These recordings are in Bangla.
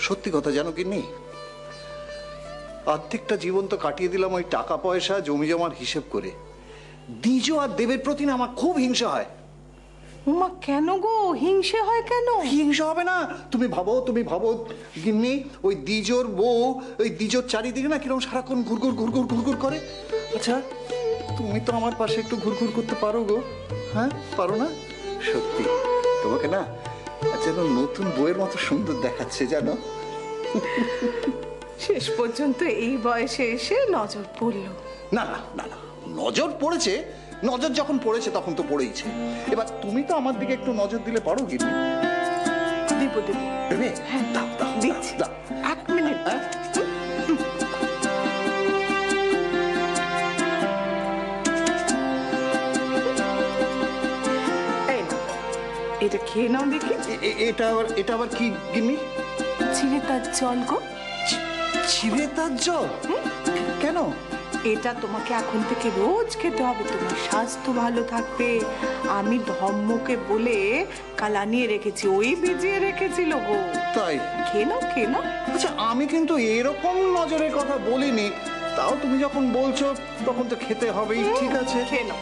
সত্যি কথা জানো কিন্নি, অর্ধেকটা জীবন তো কাটিয়ে দিলাম ওই টাকা পয়সা জমি জমার হিসেব করে। দ্বিজ আর দেবের প্রতি না আমার খুব হিংসা হয়। উমা, কেন গো হিংসে হয় কেন? হিংসা হবে না? তুমি ভাবো গিন্নি, ওই দ্বিজোর বউ ওই দ্বিজোর চারিদিকে না কিরকম সারাক্ষণ ঘুরঘুর ঘুরঘুর ঘুরঘুর করে। আচ্ছা তুমি তো আমার পাশে একটু ঘুরঘুর করতে পারো গো? হ্যাঁ পারো না? সত্যি তোমাকে না যেন নতুন বইয়ের মতো সুন্দর দেখাচ্ছে জানো। শেষ পর্যন্ত এই বয়সে এসে নজর পড়লো। না না না না, নজর পড়েছে, নজর যখন পড়েছে তখন তো পড়েইছে। এবার তুমি তো আমার দিকে একটু নজর দিলে পারো গিন্নি। দেবো দেবো। দেবে? হ্যাঁ দাও দাও দিচ্ছি। দাও। 1 মিনিট। হ্যাঁ এই নাও, এটা খেয়ে নাও দেখি। এটা আবার কি গিন্নি? চিড়ে তার জল গো। চিড়ে তার জল? কেন? এটা তোমাকে এখন থেকে রোজ খেতে হবে, তোমার স্বাস্থ্য ভালো থাকবে। আমি ধর্মকে বলে কাল আনিয়ে রেখেছি, ওই ভিজিয়ে রেখেছিল গো। তাই? খেয়ে নাও খেয়ে নাও। আচ্ছা আমি কিন্তু এরকম নজরের কথা বলিনি, তাও তুমি যখন বলছো তখন তো খেতে হবেই। ঠিক আছে খেয়ে নাও।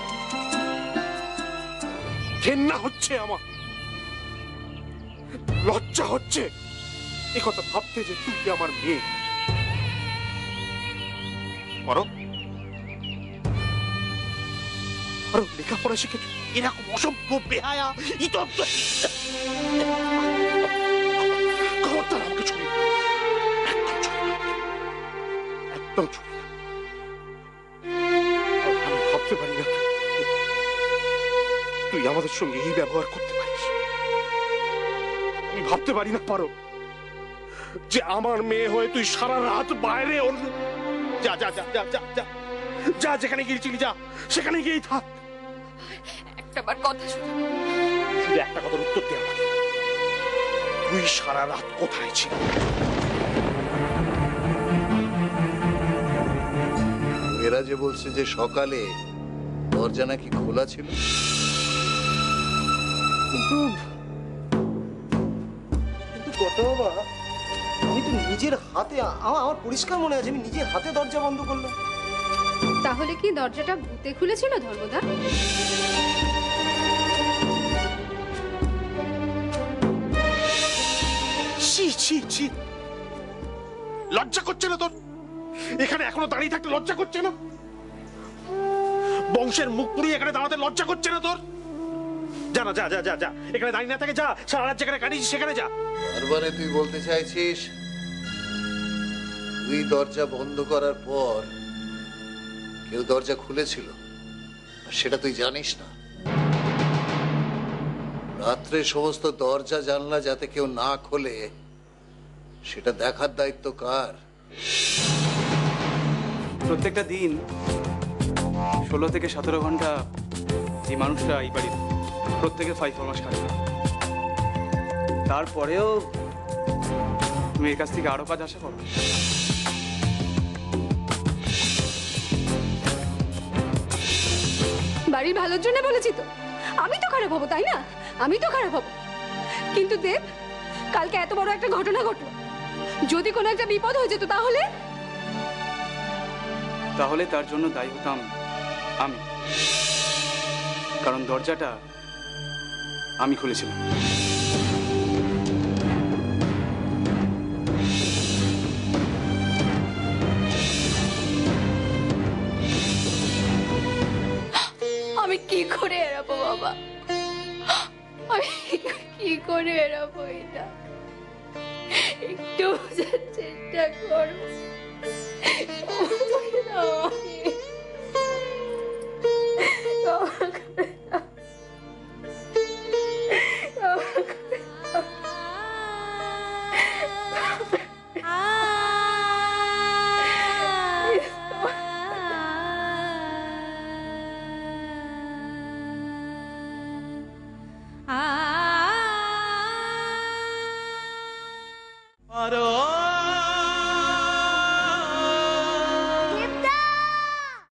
ঘেন্না হচ্ছে আমার, লজ্জা হচ্ছে এ কথা ভাবতে যে তুই আমার মেয়ে। পরো লেখাপড়া শিখে এরকম অসভ্য বেহায়া ইতব্য খবরদার আমাকে ছুঁয়ে একদম ছুঁয়ে না। আমি ভাবতে পারি না তুই আমাদের সঙ্গে এই ব্যবহার করতে পারিস। আমি ভাবতে পারি না পারো যে আমার মেয়ে হয়ে তুই সারা রাত বাইরে যা যা যা যা যা যা যা, যেখানে গিয়েছিলি যা, সেখানে গিয়েই থাক। একটাবার কথা শুনে শুধু একটা কথার উত্তর দে আমাকে, তুই সারা রাত কোথায় ছিলি? এরা যে বলছে যে সকালে দরজা নাকি খোলা ছিল, কিন্তু কত বাবা, আমি তো নিজের হাতে, আমার পরিষ্কার মনে আছে আমি নিজের হাতে দরজা বন্ধ করলাম। তাহলে কি দরজাটা ভূতে খুলেছিল ধর্মদা? ছি ছি ছি, লজ্জা করছে না তোর? এখানে এখনো দাঁড়িয়ে থাকতে লজ্জা করছে না? বংশের মুখ পুড়িয়ে এখানে দাঁড়াতে লজ্জা করছে না তোর? যা না, যা যা যা যা, এখানে দাঁড়িয়ে না থাকে যা, সারা রাত যেখানে কাটিয়েছিস সেখানে যা। তারপরে তুই বলতে চাইছিস তুই দরজা বন্ধ করার পর কেউ দরজা খুলেছিল, সেটা তুই জানিস না? রাত্রে সমস্ত দরজা জানলা যাতে কেউ না খোলে সেটা দেখার দায়িত্ব কার? প্রত্যেকটা দিন 16 থেকে 17 ঘন্টা এই মানুষটা এই বাড়ির প্রত্যেকের ফাইল ফরমাস খায়। তারপরেও তুমি এর কাছ থেকে আরো কাজ আশা করো? বাড়ির ভালোর জন্য বলেছি তো, আমি তো খারাপ হবো তাই না? আমি তো খারাপ হবো, কিন্তু দেব কালকে এত বড় একটা ঘটনা ঘটলো, যদি কোনো একটা বিপদ হয়ে যেত তাহলে তার জন্য দায়ী হতাম আমি, কারণ দরজাটা আমি খুলেছিলাম। আমি কি করে এড়াবো বাবা? আমি কি করে এড়াবো এটা? একটু বোঝার চেষ্টা করো।